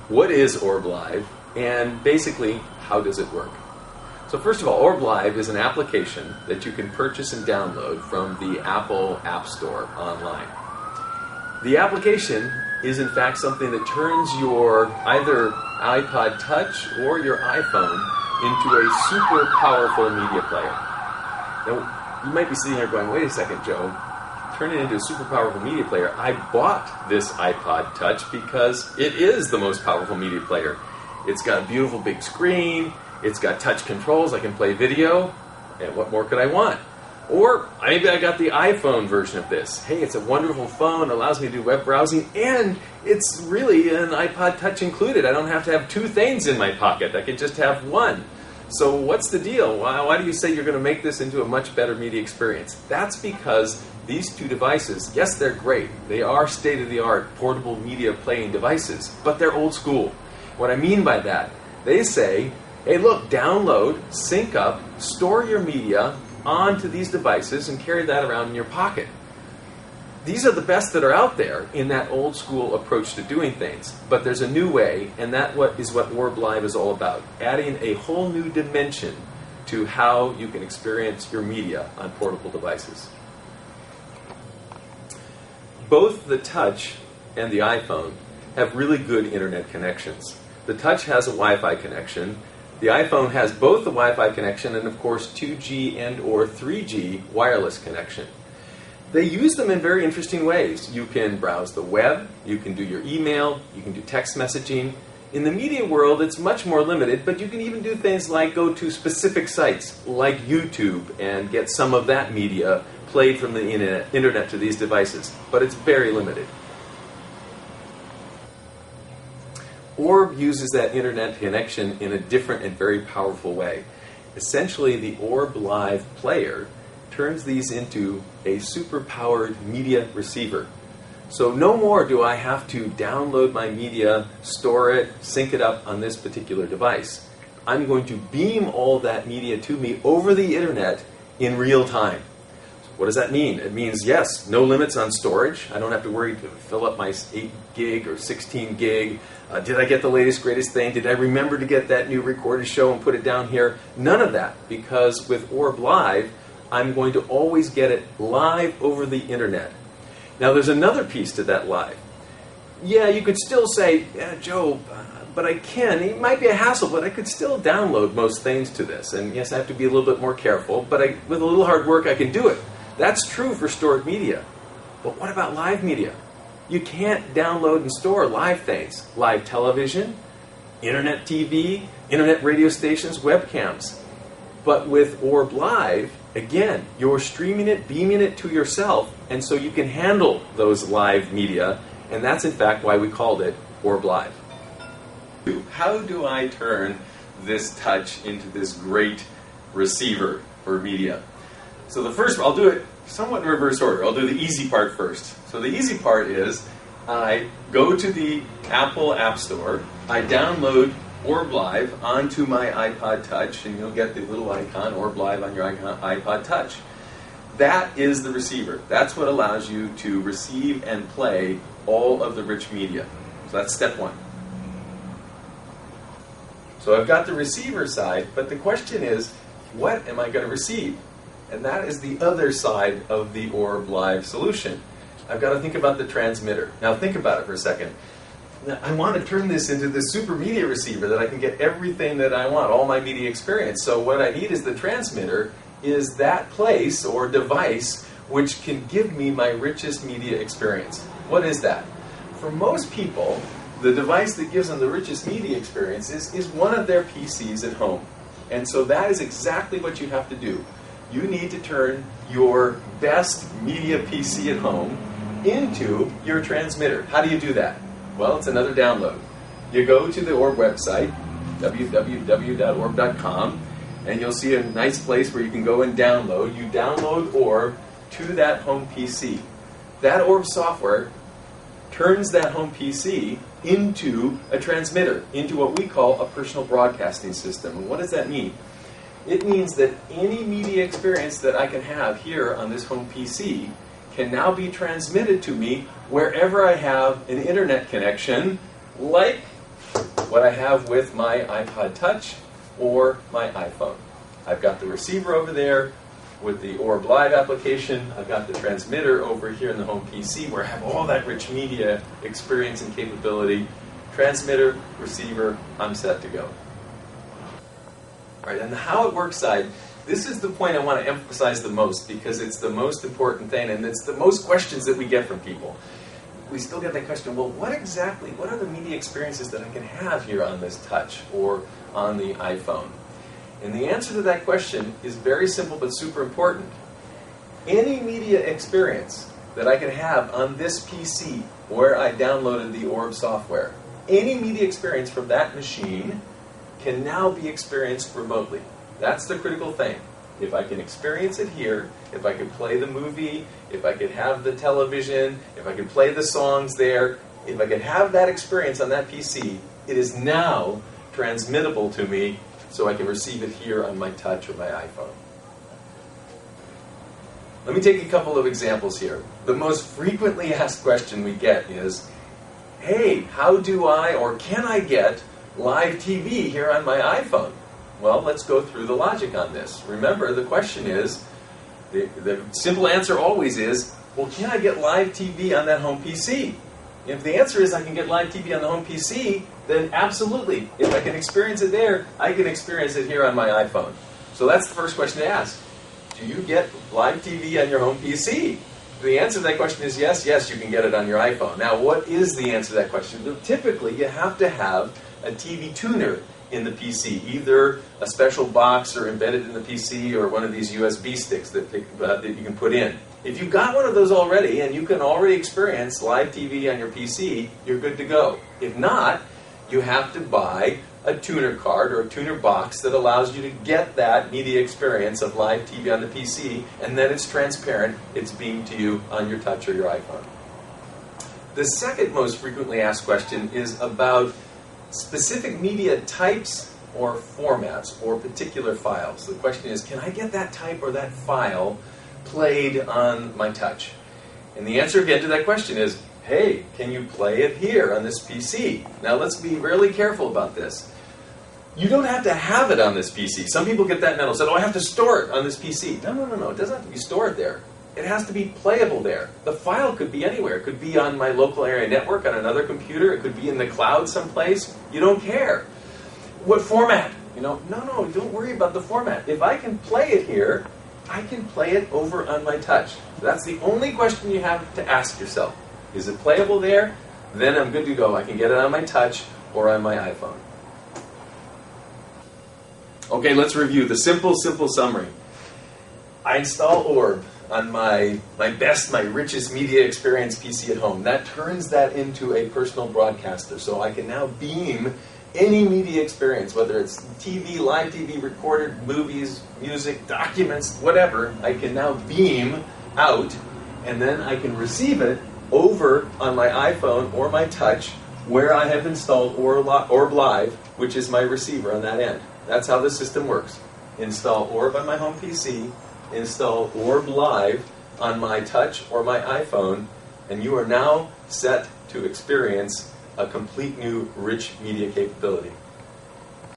what is OrbLive, and basically, how does it work? So first of all, OrbLive is an application that you can purchase and download from the Apple App Store online. The application is in fact something that turns your either iPod Touch or your iPhone into a super powerful media player. Now, you might be sitting here going, wait a second, Joe, turn it into a super powerful media player. I bought this iPod Touch because it is the most powerful media player. It's got a beautiful big screen, it's got touch controls, I can play video, and what more could I want? Or maybe I got the iPhone version of this. Hey, it's a wonderful phone, allows me to do web browsing, and it's really an iPod Touch included. I don't have to have two things in my pocket, I can just have one. So what's the deal? Why do you say you're going to make this into a much better media experience? That's because these two devices, yes, they're great. They are state-of-the-art portable media playing devices, but they're old school. What I mean by that, they say, hey, look, download, sync up, store your media onto these devices and carry that around in your pocket. These are the best that are out there in that old school approach to doing things. But there's a new way, and that is what OrbLive is all about. Adding a whole new dimension to how you can experience your media on portable devices. Both the Touch and the iPhone have really good internet connections. The Touch has a Wi-Fi connection. The iPhone has both the Wi-Fi connection and, of course, 2G and or 3G wireless connection. They use them in very interesting ways. You can browse the web, you can do your email, you can do text messaging. In the media world, it's much more limited, but you can even do things like go to specific sites like YouTube and get some of that media played from the internet to these devices, but it's very limited. Orb uses that internet connection in a different and very powerful way. Essentially, the OrbLive player turns these into a super-powered media receiver. So no more do I have to download my media, store it, sync it up on this particular device. I'm going to beam all that media to me over the internet in real time. What does that mean? It means, yes, no limits on storage. I don't have to worry to fill up my 8 gig or 16 gig. Did I get the latest, greatest thing? Did I remember to get that new recorded show and put it down here? None of that, because with OrbLive, I'm going to always get it live over the internet. Now, there's another piece to that live. Yeah, you could still say, yeah, Joe, but I can. It might be a hassle, but I could still download most things to this. And yes, I have to be a little bit more careful, but with a little hard work, I can do it. That's true for stored media. But what about live media? You can't download and store live things. Live television, internet TV, internet radio stations, webcams. But with OrbLive, again, you're streaming it, beaming it to yourself, and so you can handle those live media, and that's in fact why we called it OrbLive. How do I turn this Touch into this great receiver for media? So the first, I'll do it somewhat in reverse order. I'll do the easy part first. So the easy part is I go to the Apple App Store, I download OrbLive onto my iPod Touch, and you'll get the little icon, OrbLive, on your iPod Touch. That is the receiver. That's what allows you to receive and play all of the rich media. So that's step one. So I've got the receiver side, but the question is, what am I going to receive? And that is the other side of the OrbLive solution. I've got to think about the transmitter. Now think about it for a second. I want to turn this into this super media receiver that I can get everything that I want, all my media experience. So what I need is the transmitter, is that place or device which can give me my richest media experience. What is that? For most people, the device that gives them the richest media experience is one of their PCs at home. And so that is exactly what you have to do. You need to turn your best media PC at home into your transmitter. How do you do that? Well, it's another download. You go to the Orb website, www.orb.com, and you'll see a nice place where you can go and download. You download Orb to that home PC. That Orb software turns that home PC into a transmitter, into what we call a personal broadcasting system. And what does that mean? It means that any media experience that I can have here on this home PC can now be transmitted to me wherever I have an internet connection, like what I have with my iPod Touch or my iPhone. I've got the receiver over there with the OrbLive application. I've got the transmitter over here in the home PC where I have all that rich media experience and capability. Transmitter, receiver, I'm set to go. All right, and the how it works side, this is the point I want to emphasize the most because it's the most important thing and it's the most questions that we get from people. We still get that question, well, what are the media experiences that I can have here on this Touch or on the iPhone? And the answer to that question is very simple but super important. Any media experience that I can have on this PC where I downloaded the Orb software, any media experience from that machine can now be experienced remotely. That's the critical thing. If I can experience it here, if I could play the movie, if I could have the television, if I could play the songs there, if I could have that experience on that PC, it is now transmittable to me so I can receive it here on my Touch or my iPhone. Let me take a couple of examples here. The most frequently asked question we get is, hey, how do I or can I get live TV here on my iPhone? Well, let's go through the logic on this. Remember, the question is, the simple answer always is, well, can I get live TV on that home PC? If the answer is I can get live TV on the home PC, then absolutely. If I can experience it there, I can experience it here on my iPhone. So that's the first question to ask. Do you get live TV on your home PC? If the answer to that question is yes, yes, you can get it on your iPhone. Now, what is the answer to that question? Well, typically, you have to have a TV tuner in the PC, either a special box or embedded in the PC or one of these USB sticks that you can put in. If you've got one of those already and you can already experience live TV on your PC, you're good to go. If not, you have to buy a tuner card or a tuner box that allows you to get that media experience of live TV on the PC, and then it's transparent, it's beamed to you on your Touch or your iPhone. The second most frequently asked question is about specific media types or formats or particular files. The question is, can I get that type or that file played on my Touch? And the answer again to that question is, hey, can you play it here on this PC? Now let's be really careful about this. You don't have to have it on this PC. Some people get that mental, said, oh, I have to store it on this PC. No. It doesn't have to be stored there. It has to be playable there. The file could be anywhere. It could be on my local area network on another computer. It could be in the cloud someplace. You don't care. What format? No, don't worry about the format. If I can play it here, I can play it over on my Touch. That's the only question you have to ask yourself. Is it playable there? Then I'm good to go. I can get it on my Touch or on my iPhone. Okay, let's review the simple summary. I install Orb on my richest media experience PC at home. That turns that into a personal broadcaster. So I can now beam any media experience, whether it's TV, live TV, recorded movies, music, documents, whatever, I can now beam out, and then I can receive it over on my iPhone or my Touch where I have installed OrbLive, which is my receiver on that end. That's how the system works. Install Orb on my home PC, install OrbLive on my Touch or my iPhone, and you are now set to experience a complete new rich media capability.